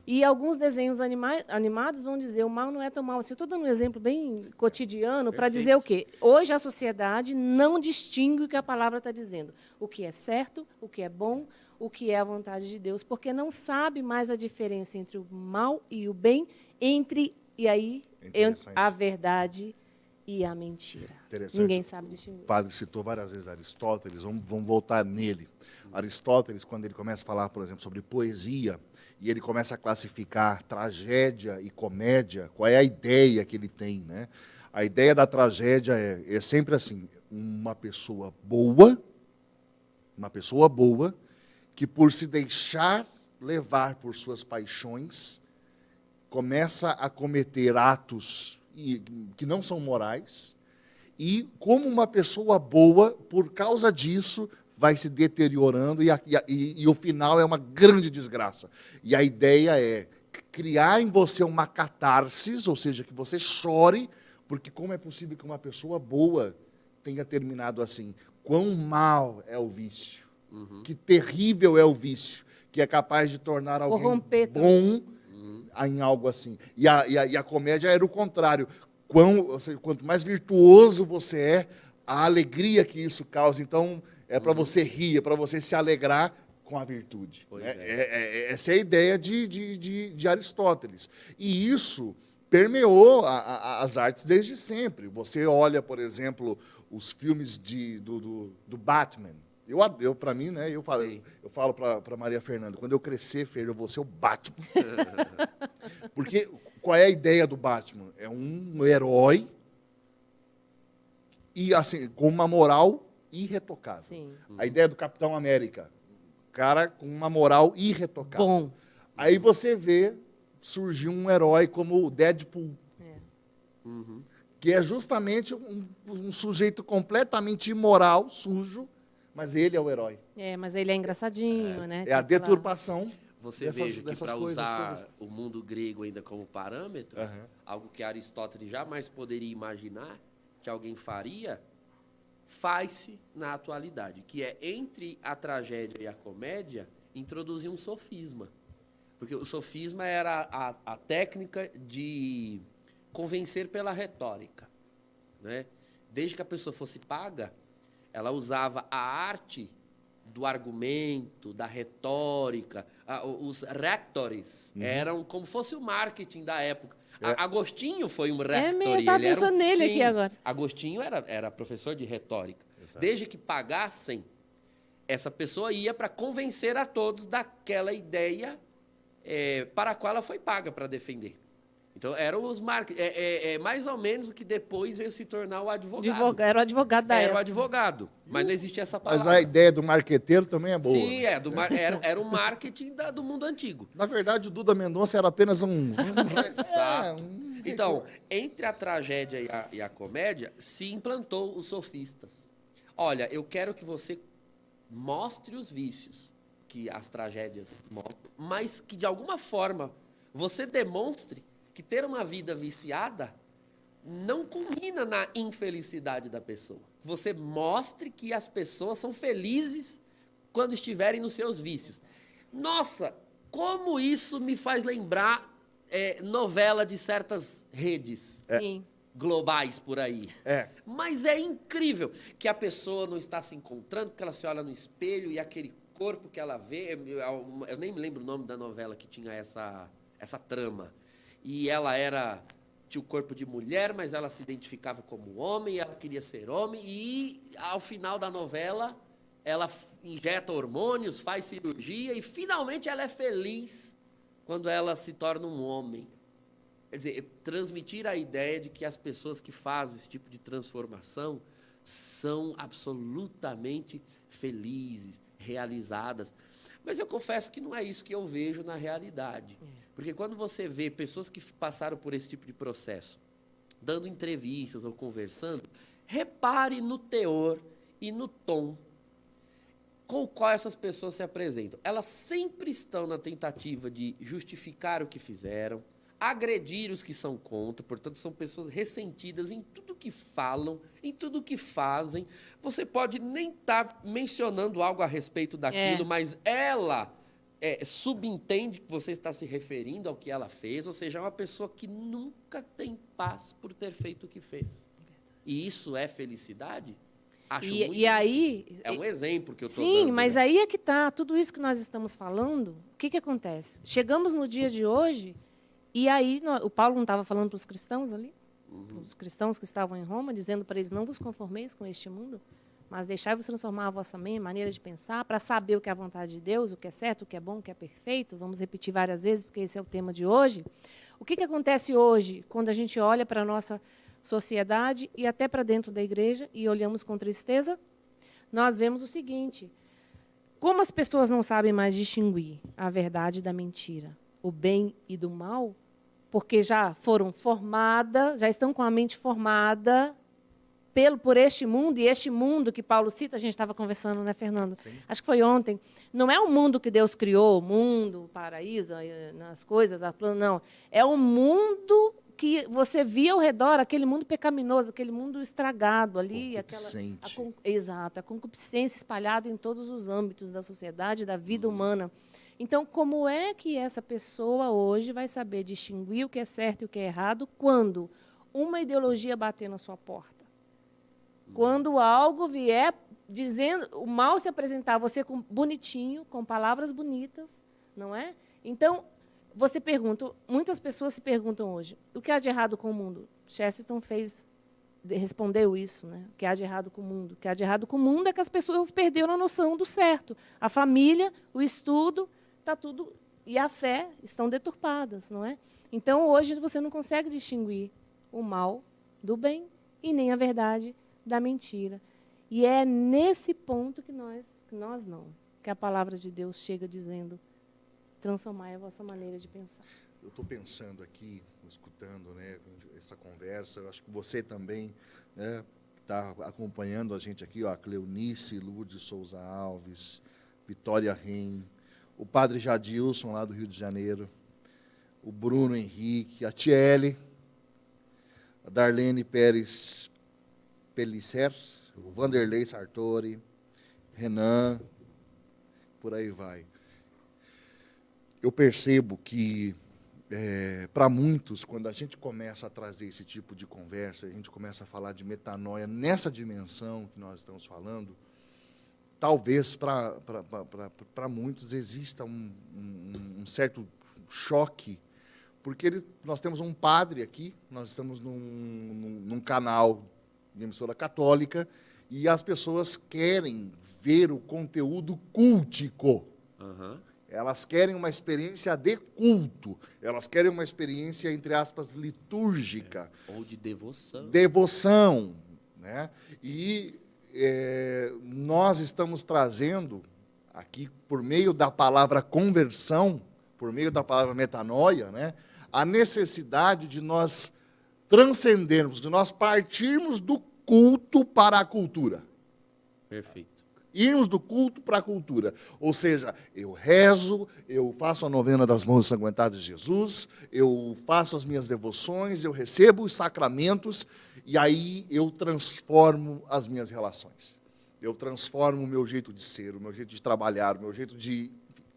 E alguns desenhos animados vão dizer o mal não é tão mal. Eu estou dando um exemplo bem cotidiano para dizer o quê? Hoje a sociedade não distingue o que a palavra está dizendo. O que é certo, o que é bom, o que é a vontade de Deus, porque não sabe mais a diferença entre o mal e o bem, entre a verdade e a mentira. Ninguém sabe distinguir. O padre citou várias vezes Aristóteles, vamos voltar nele. Aristóteles, quando ele começa a falar, por exemplo, sobre poesia, e ele começa a classificar tragédia e comédia, qual é a ideia que ele tem, né? A ideia da tragédia é sempre assim, uma pessoa boa, que por se deixar levar por suas paixões, começa a cometer atos que não são morais, e como uma pessoa boa, por causa disso, vai se deteriorando e o final é uma grande desgraça. E a ideia é criar em você uma catarse, ou seja, que você chore Porque como é possível que uma pessoa boa tenha terminado assim? Quão mal é o vício? Que terrível é o vício, que é capaz de tornar alguém Corromper bom em algo assim. E a comédia era o contrário. Ou seja, quanto mais virtuoso você é, a alegria que isso causa. Então, é para você rir, é para você se alegrar com a virtude. Né? Essa é a ideia de Aristóteles. E isso permeou as artes desde sempre. Você olha, por exemplo, os filmes do Batman. Para mim, né, eu falo para Maria Fernanda, quando eu crescer, Fer, eu vou ser o Batman. Porque qual é a ideia do Batman? É um herói e assim, com uma moral irretocável. Sim. A ideia do Capitão América, cara com uma moral irretocável. Bom. Aí você vê surgir um herói como o Deadpool. Que é justamente um sujeito completamente imoral, sujo, mas ele é o herói. Mas ele é engraçadinho, né? É a deturpação. Você veja que para usar o mundo grego ainda como parâmetro, algo que Aristóteles jamais poderia imaginar que alguém faria, faz-se na atualidade, que é entre a tragédia e a comédia, introduzir um sofisma. Porque o sofisma era a técnica de convencer pela retórica. Né? Desde que a pessoa fosse paga, ela usava a arte do argumento, da retórica. Os rectores eram como fosse o marketing da época. Agostinho foi um rector. Eu estava pensando nele aqui agora. Agostinho era professor de retórica. Exato. Desde que pagassem, essa pessoa ia para convencer a todos daquela ideia para a qual ela foi paga para defender. Então, eram os marketing. Mais ou menos o que depois veio se tornar o advogado. Era o advogado da época. Era o advogado, mas não existia essa palavra. Mas a ideia do marqueteiro também é boa. Sim, era o marketing do mundo antigo. Na verdade, o Duda Mendonça era apenas Exato. Então, entre a tragédia e a comédia, se implantou os sofistas. Olha, eu quero que você mostre os vícios que as tragédias mostram, mas que, de alguma forma, você demonstre que ter uma vida viciada não culmina na infelicidade da pessoa. Você mostre que as pessoas são felizes quando estiverem nos seus vícios. Nossa, como isso me faz lembrar novela de certas redes globais por aí. Mas é incrível que a pessoa não está se encontrando, que ela se olha no espelho e aquele corpo que ela vê... Eu nem me lembro o nome da novela que tinha essa trama. E ela tinha o corpo de mulher, mas ela se identificava como homem, ela queria ser homem, e ao final da novela, ela injeta hormônios, faz cirurgia, e finalmente ela é feliz quando ela se torna um homem. Quer dizer, transmitir a ideia de que as pessoas que fazem esse tipo de transformação são absolutamente felizes, realizadas. Mas eu confesso que não é isso que eu vejo na realidade. Porque quando você vê pessoas que passaram por esse tipo de processo, dando entrevistas ou conversando, repare no teor e no tom com o qual essas pessoas se apresentam. Elas sempre estão na tentativa de justificar o que fizeram, agredir os que são contra, portanto, são pessoas ressentidas em tudo que falam, em tudo que fazem. Você pode nem estar mencionando algo a respeito daquilo, mas ela subentende que você está se referindo ao que ela fez, ou seja, é uma pessoa que nunca tem paz por ter feito o que fez. E isso é felicidade? Acho muito difícil. É um exemplo que eu estou dando. Sim, mas aí é que está, tudo isso que nós estamos falando, o que acontece? Chegamos no dia de hoje, e aí o Paulo não estava falando para os cristãos ali? Os cristãos que estavam em Roma, dizendo para eles, não vos conformeis com este mundo, mas deixai-vos transformar a vossa maneira de pensar, para saber o que é a vontade de Deus, o que é certo, o que é bom, o que é perfeito. Vamos repetir várias vezes, porque esse é o tema de hoje. O que acontece hoje, quando a gente olha para a nossa sociedade e até para dentro da igreja e olhamos com tristeza? Nós vemos o seguinte: como as pessoas não sabem mais distinguir a verdade da mentira, o bem e do mal, porque já foram formadas, já estão com a mente formada por este mundo, e este mundo que Paulo cita, a gente estava conversando, né, Fernando? Sim. Acho que foi ontem. Não é o mundo que Deus criou, o mundo, o paraíso, as coisas, não. É o mundo que você via ao redor, aquele mundo pecaminoso, aquele mundo estragado ali, exato, a concupiscência espalhada em todos os âmbitos da sociedade, da vida humana. Então, como é que essa pessoa hoje vai saber distinguir o que é certo e o que é errado quando uma ideologia bater na sua porta? Quando algo vier dizendo, o mal se apresentar a você bonitinho, com palavras bonitas, não é? Então, você pergunta, muitas pessoas se perguntam hoje, o que há de errado com o mundo? Chesterton respondeu isso, né? O que há de errado com o mundo? O que há de errado com o mundo é que as pessoas perderam a noção do certo. A família, o estudo, está tudo, e a fé estão deturpadas, não é? Então, hoje, você não consegue distinguir o mal do bem e nem a verdade da mentira. E é nesse ponto que que a palavra de Deus chega dizendo, transformai a vossa maneira de pensar. Eu estou pensando aqui, escutando, né, essa conversa, eu acho que você também, né, está acompanhando a gente aqui, ó, a Cleonice Lourdes Souza Alves, Vitória Reim, o padre Jadilson, lá do Rio de Janeiro, o Bruno Henrique, a Tiele, a Darlene Pérez Pellicer, o Vanderlei Sartori, Renan, por aí vai. Eu percebo que, para muitos, quando a gente começa a trazer esse tipo de conversa, a gente começa a falar de metanoia nessa dimensão que nós estamos falando, talvez para muitos exista um certo choque, porque nós temos um padre aqui, nós estamos num canal de emissora católica, e as pessoas querem ver o conteúdo cultico. Uhum. Elas querem uma experiência de culto, elas querem uma experiência, entre aspas, litúrgica. Ou de devoção. Devoção, né? E nós estamos trazendo aqui, por meio da palavra conversão, por meio da palavra metanoia, né, a necessidade de nós transcendermos, de nós partirmos do culto para a cultura. Perfeito. Irmos do culto para a cultura. Ou seja, eu rezo, eu faço a novena das mãos ensanguentadas de Jesus, eu faço as minhas devoções, eu recebo os sacramentos, e aí eu transformo as minhas relações. Eu transformo o meu jeito de ser, o meu jeito de trabalhar, o meu jeito de...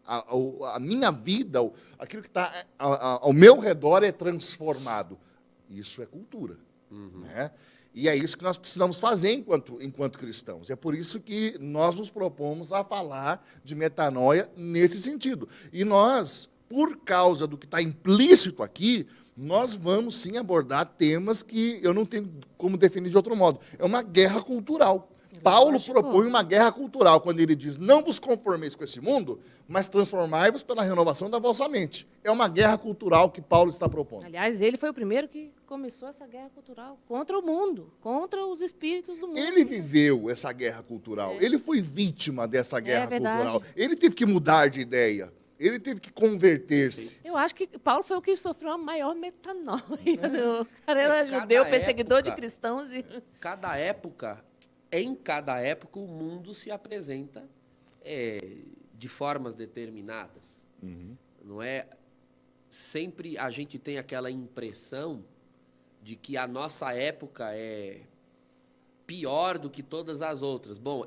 A minha vida, aquilo que está ao meu redor é transformado. Isso é cultura. Uhum. Né? E é isso que nós precisamos fazer enquanto cristãos. É por isso que nós nos propomos a falar de metanoia nesse sentido. E nós, por causa do que está implícito aqui, nós vamos sim abordar temas que eu não tenho como definir de outro modo. É uma guerra cultural. Paulo propõe uma guerra cultural quando ele diz, não vos conformeis com esse mundo, mas transformai-vos pela renovação da vossa mente. É uma guerra cultural que Paulo está propondo. Aliás, ele foi o primeiro que começou essa guerra cultural contra o mundo, contra os espíritos do mundo. Ele viveu essa guerra cultural, ele foi vítima dessa guerra cultural. Ele teve que mudar de ideia, ele teve que converter-se. Eu acho que Paulo foi o que sofreu a maior metanoia. O cara era judeu, perseguidor de cristãos. E... Em cada época, o mundo se apresenta de formas determinadas. Uhum. Não é? Sempre a gente tem aquela impressão de que a nossa época é pior do que todas as outras. Bom,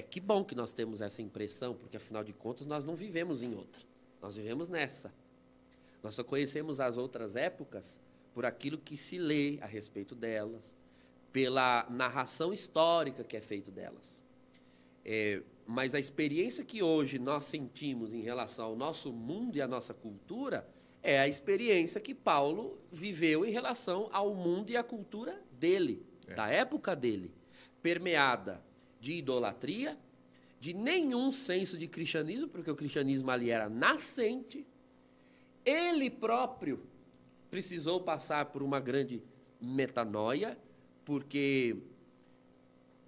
que bom que nós temos essa impressão, porque, afinal de contas, nós não vivemos em outra. Nós vivemos nessa. Nós só conhecemos as outras épocas por aquilo que se lê a respeito delas, pela narração histórica que é feita delas. Mas a experiência que hoje nós sentimos em relação ao nosso mundo e à nossa cultura é a experiência que Paulo viveu em relação ao mundo e à cultura dele, da época dele, permeada de idolatria, de nenhum senso de cristianismo, porque o cristianismo ali era nascente. Ele próprio precisou passar por uma grande metanoia, porque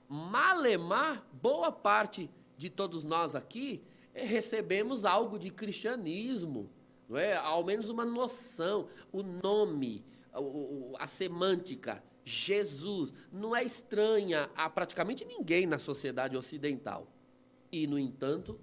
malemar, boa parte de todos nós aqui recebemos algo de cristianismo, não é? Ao menos uma noção, o nome, a semântica, Jesus, não é estranha a praticamente ninguém na sociedade ocidental. E, no entanto,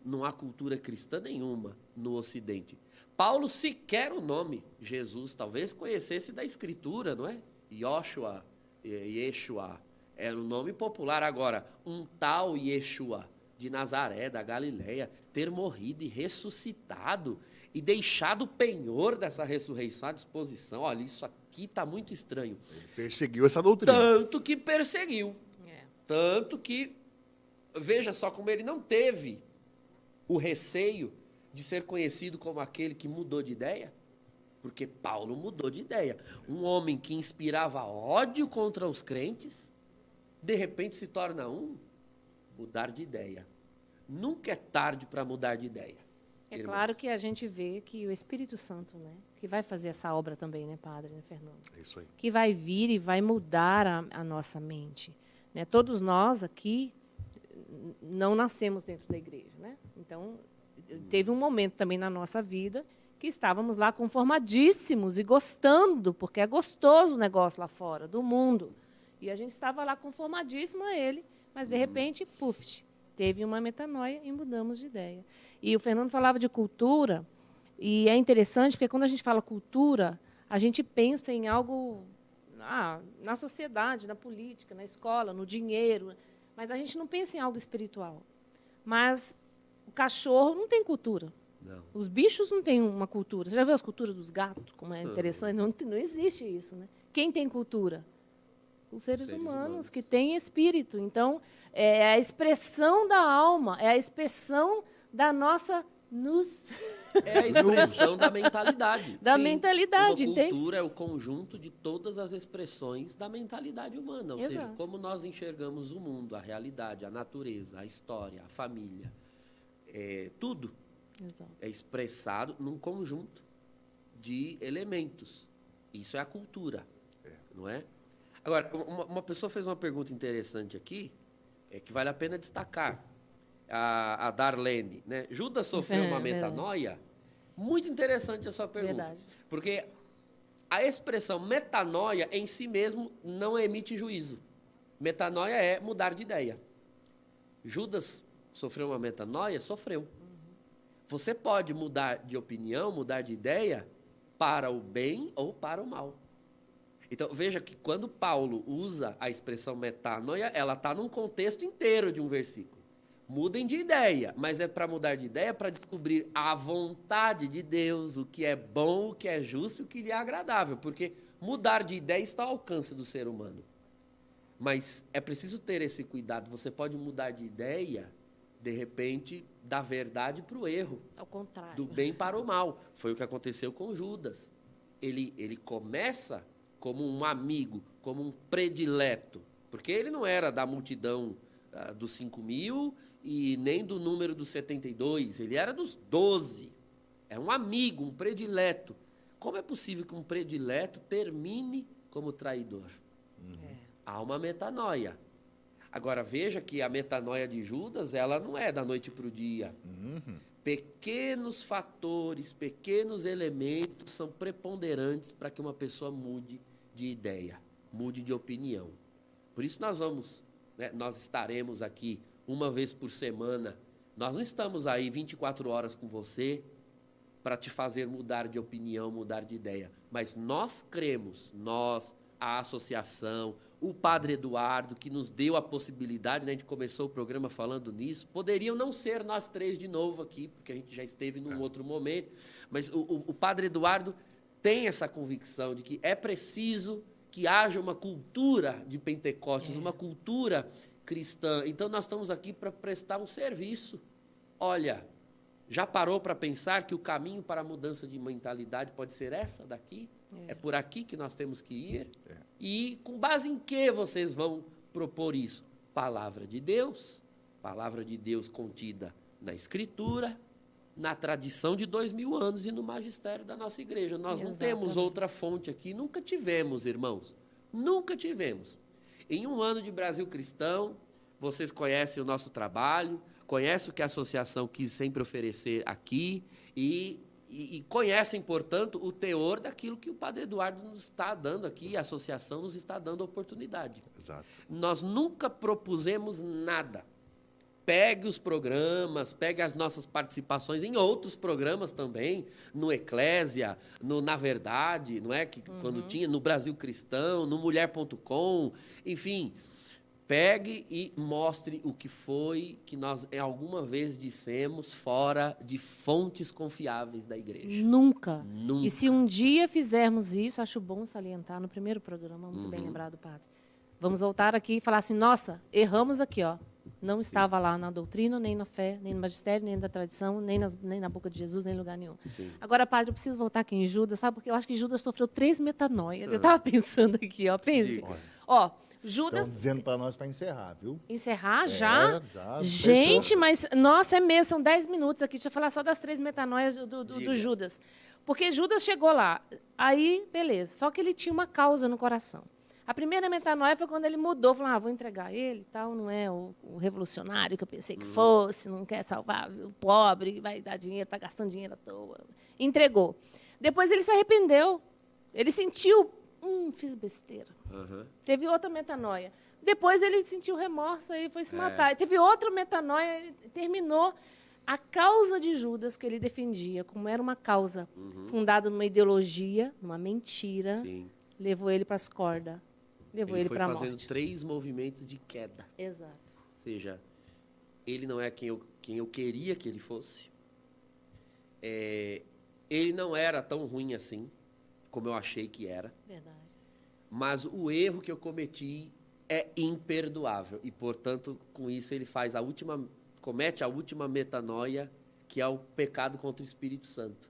não há cultura cristã nenhuma no Ocidente. Paulo sequer o nome Jesus, talvez conhecesse da Escritura, não é? Yoshua, Yeshua, era um nome popular. Agora, um tal Yeshua de Nazaré, da Galileia, ter morrido e ressuscitado e deixado o penhor dessa ressurreição à disposição. Olha, isso aqui está muito estranho. Ele perseguiu essa doutrina. Tanto que perseguiu. Tanto que, veja só como ele não teve o receio de ser conhecido como aquele que mudou de ideia. Porque Paulo mudou de ideia. Um homem que inspirava ódio contra os crentes, de repente se torna mudar de ideia. Nunca é tarde para mudar de ideia. É claro que a gente vê que o Espírito Santo, né, que vai fazer essa obra também, né, Padre, né, Fernando? É isso aí. Que vai vir e vai mudar a nossa mente. Né? Todos nós aqui não nascemos dentro da igreja, né? Então, teve um momento também na nossa vida que estávamos lá conformadíssimos e gostando, porque é gostoso o negócio lá fora, do mundo. E a gente estava lá conformadíssimo a ele, mas, de repente, puf, teve uma metanoia e mudamos de ideia. E o Fernando falava de cultura, e é interessante, porque quando a gente fala cultura, a gente pensa em algo na sociedade, na política, na escola, no dinheiro, mas a gente não pensa em algo espiritual. Mas o cachorro não tem cultura. Não. Os bichos não têm uma cultura. Você já viu as culturas dos gatos, como é interessante? Não existe isso. Né? Quem tem cultura? Os seres humanos que têm espírito. Então, é a expressão da alma, é a expressão da nossa É a expressão da mentalidade. Da Sim, mentalidade, uma entende? cultura é o conjunto de todas as expressões da mentalidade humana. Ou Exato. seja, como nós enxergamos o mundo, a realidade, a natureza, a história, a família. Tudo Exato. é expressado num conjunto de elementos. Isso é a cultura, não é? Agora, uma pessoa fez uma pergunta interessante aqui, que vale a pena destacar. A Darlene, né? Judas sofreu uma metanoia? Muito interessante a sua pergunta. Verdade. Porque a expressão metanoia em si mesmo não emite juízo. Metanoia é mudar de ideia. Judas sofreu uma metanoia? Sofreu. Você pode mudar de opinião, mudar de ideia para o bem ou para o mal. Então, veja que quando Paulo usa a expressão metanoia, ela está num contexto inteiro de um versículo. Mudem de ideia, mas é para mudar de ideia para descobrir a vontade de Deus, o que é bom, o que é justo e o que lhe é agradável. Porque mudar de ideia está ao alcance do ser humano. Mas é preciso ter esse cuidado. Você pode mudar de ideia, de repente, da verdade para o erro. Ao contrário. Do bem para o mal. Foi o que aconteceu com Judas. Ele começa como um amigo, como um predileto. Porque ele não era da multidão dos 5.000 e nem do número dos 72. Ele era dos 12. É um amigo, um predileto. Como é possível que um predileto termine como traidor? Há uma metanoia. Agora, veja que a metanoia de Judas, ela não é da noite para o dia. Pequenos fatores, pequenos elementos são preponderantes para que uma pessoa mude de ideia, mude de opinião. Por isso nós estaremos aqui uma vez por semana. Nós não estamos aí 24 horas com você para te fazer mudar de opinião, mudar de ideia. Mas nós cremos, a associação, o Padre Eduardo, que nos deu a possibilidade, né, a gente começou o programa falando nisso, poderiam não ser nós três de novo aqui, porque a gente já esteve num outro momento, mas o Padre Eduardo tem essa convicção de que é preciso que haja uma cultura de Pentecostes, uma cultura cristã. Então, nós estamos aqui para prestar um serviço. Olha, já parou para pensar que o caminho para a mudança de mentalidade pode ser essa daqui? É por aqui que nós temos que ir? E com base em que vocês vão propor isso? Palavra de Deus contida na Escritura, na tradição de 2000 anos e no magistério da nossa igreja. Nós não temos outra fonte aqui, nunca tivemos, irmãos. Nunca tivemos. Em um ano de Brasil Cristão, vocês conhecem o nosso trabalho, conhecem o que a associação quis sempre oferecer aqui e conhecem, portanto, o teor daquilo que o Padre Eduardo nos está dando aqui, a associação nos está dando a oportunidade. Exato. Nós nunca propusemos nada pegue os programas, pegue as nossas participações em outros programas também, no Eclésia, no Na Verdade, não é? Que quando tinha, no Brasil Cristão, no Mulher.com, enfim. Pegue e mostre o que foi que nós alguma vez dissemos fora de fontes confiáveis da igreja. Nunca. Nunca. E se um dia fizermos isso, acho bom salientar no primeiro programa, muito bem lembrado, padre. Vamos voltar aqui e falar assim, nossa, erramos aqui, ó. Não estava lá na doutrina, nem na fé, nem no magistério, nem na tradição, nem na boca de Jesus, nem em lugar nenhum. Sim. Agora, padre, eu preciso voltar aqui em Judas, sabe? Porque eu acho que Judas sofreu 3 metanoias. Eu estava pensando aqui, ó, pense. Ó, Judas... Estão dizendo para nós para encerrar, viu? Encerrar já? Já Gente, fechou. mas, nossa, é mesmo, são 10 minutos aqui. Deixa eu falar só das 3 metanoias do Judas. Porque Judas chegou lá, aí, beleza, só que ele tinha uma causa no coração. A primeira metanoia foi quando ele mudou, falou, vou entregar ele, tal, não é o revolucionário que eu pensei que fosse, não quer salvar o pobre, vai dar dinheiro, está gastando dinheiro à toa. Entregou. Depois ele se arrependeu, ele sentiu, fiz besteira. Teve outra metanoia. Depois ele sentiu remorso, aí foi se matar. Teve outra metanoia, ele terminou. A causa de Judas que ele defendia, como era uma causa fundada numa ideologia, numa mentira, Sim. levou ele para as cordas. Levou ele para a foi fazendo morte. 3 movimentos de queda. Exato. Ou seja, ele não é quem eu queria que ele fosse. Ele não era tão ruim assim, como eu achei que era. Verdade. Mas o erro que eu cometi é imperdoável. E, portanto, com isso ele comete a última metanoia, que é o pecado contra o Espírito Santo.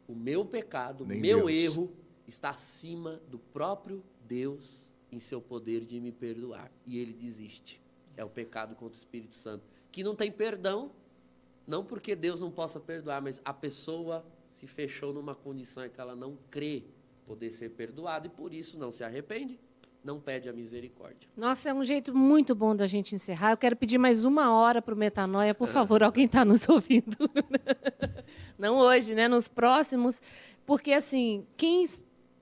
O meu pecado, o meu Deus. erro, está acima do próprio Deus em seu poder de me perdoar. E ele desiste. É o pecado contra o Espírito Santo. Que não tem perdão, não porque Deus não possa perdoar, mas a pessoa se fechou numa condição em que ela não crê poder ser perdoada e por isso não se arrepende, não pede a misericórdia. Nossa, é um jeito muito bom da gente encerrar. Eu quero pedir mais 1 hora para o Metanoia. Por favor, alguém está nos ouvindo. Não hoje, né? Nos próximos. Porque, assim,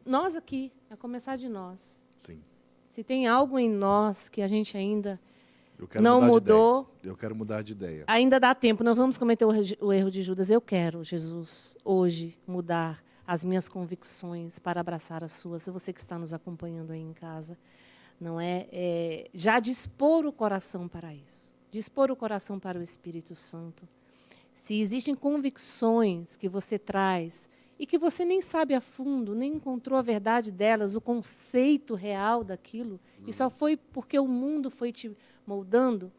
nós aqui, a começar de nós, Sim. se tem algo em nós que a gente ainda Eu quero não mudar mudou, de ideia. Eu quero mudar de ideia. ainda dá tempo. Nós vamos cometer o erro de Judas. Eu quero, Jesus, hoje, mudar as minhas convicções para abraçar as suas. Você que está nos acompanhando aí em casa, não é? Já dispor o coração para isso. Dispor o coração para o Espírito Santo. Se existem convicções que você traz e que você nem sabe a fundo, nem encontrou a verdade delas, o conceito real daquilo, e só foi porque o mundo foi te moldando,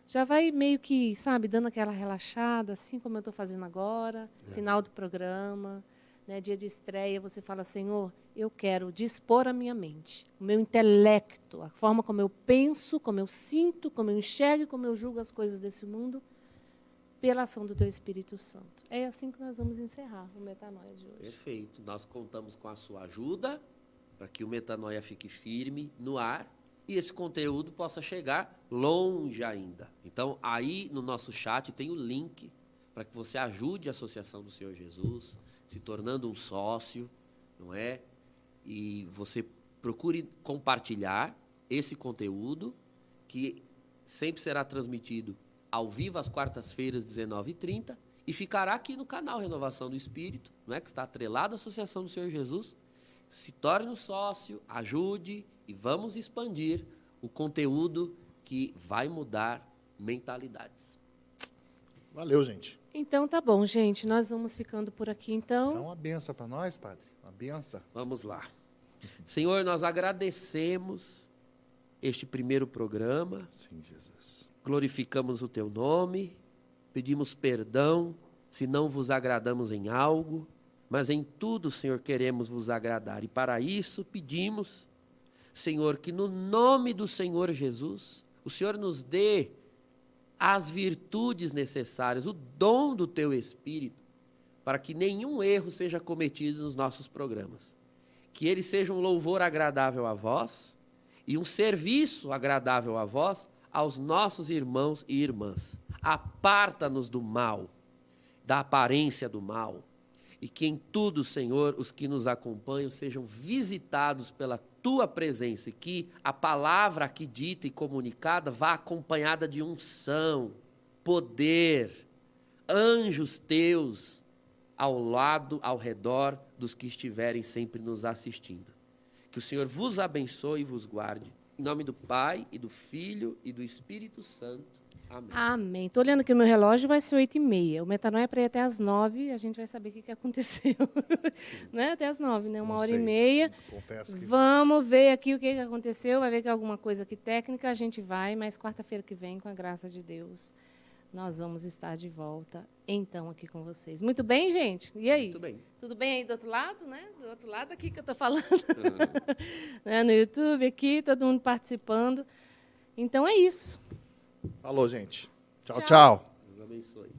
já vai meio que, sabe, dando aquela relaxada, assim como eu estou fazendo agora, final do programa, né, dia de estreia, você fala, Senhor, eu quero dispor a minha mente, o meu intelecto, a forma como eu penso, como eu sinto, como eu enxergo, como eu julgo as coisas desse mundo, pela ação do Teu Espírito Santo. É assim que nós vamos encerrar o Metanoia de hoje. Perfeito. Nós contamos com a sua ajuda para que o Metanoia fique firme no ar e esse conteúdo possa chegar longe ainda. Então, aí no nosso chat tem o link para que você ajude a Associação do Senhor Jesus, se tornando um sócio, não é? E você procure compartilhar esse conteúdo que sempre será transmitido ao vivo às quartas-feiras, 19h30, e ficará aqui no canal Renovação do Espírito, não é? Que está atrelado à Associação do Senhor Jesus. Se torne um sócio, ajude e vamos expandir o conteúdo que vai mudar mentalidades. Valeu, gente. Então tá bom, gente. Nós vamos ficando por aqui, Dá então. uma benção para nós, padre. Uma benção. Vamos lá. Senhor, nós agradecemos este primeiro programa. Sim, Jesus. Glorificamos o teu nome, pedimos perdão se não vos agradamos em algo, mas em tudo, Senhor, queremos vos agradar. E para isso pedimos, Senhor, que no nome do Senhor Jesus, o Senhor nos dê as virtudes necessárias, o dom do teu Espírito, para que nenhum erro seja cometido nos nossos programas. Que ele seja um louvor agradável a vós e um serviço agradável a vós, aos nossos irmãos e irmãs. Aparta-nos do mal, da aparência do mal, e que em tudo, Senhor, os que nos acompanham sejam visitados pela tua presença, e que a palavra aqui dita e comunicada vá acompanhada de unção, poder, anjos teus ao lado, ao redor dos que estiverem sempre nos assistindo. Que o Senhor vos abençoe e vos guarde. Em nome do Pai, e do Filho, e do Espírito Santo. Amém. Amém. Estou olhando aqui no meu relógio, vai ser 8h30. O Metanoia é para ir até às 9h, a gente vai saber o que aconteceu. Né? Até às 9h, né? 1h30. Confesso que... Vamos ver aqui o que aconteceu, vai ver que é alguma coisa aqui técnica, a gente vai, mas quarta-feira que vem, com a graça de Deus, nós vamos estar de volta, então, aqui com vocês. Muito bem, gente? E aí? Muito bem. Tudo bem aí do outro lado, né? Do outro lado aqui que eu estou falando. Né? No YouTube aqui, todo mundo participando. Então, é isso. Falou, gente. Tchau, Tchau. tchau. Deus abençoe.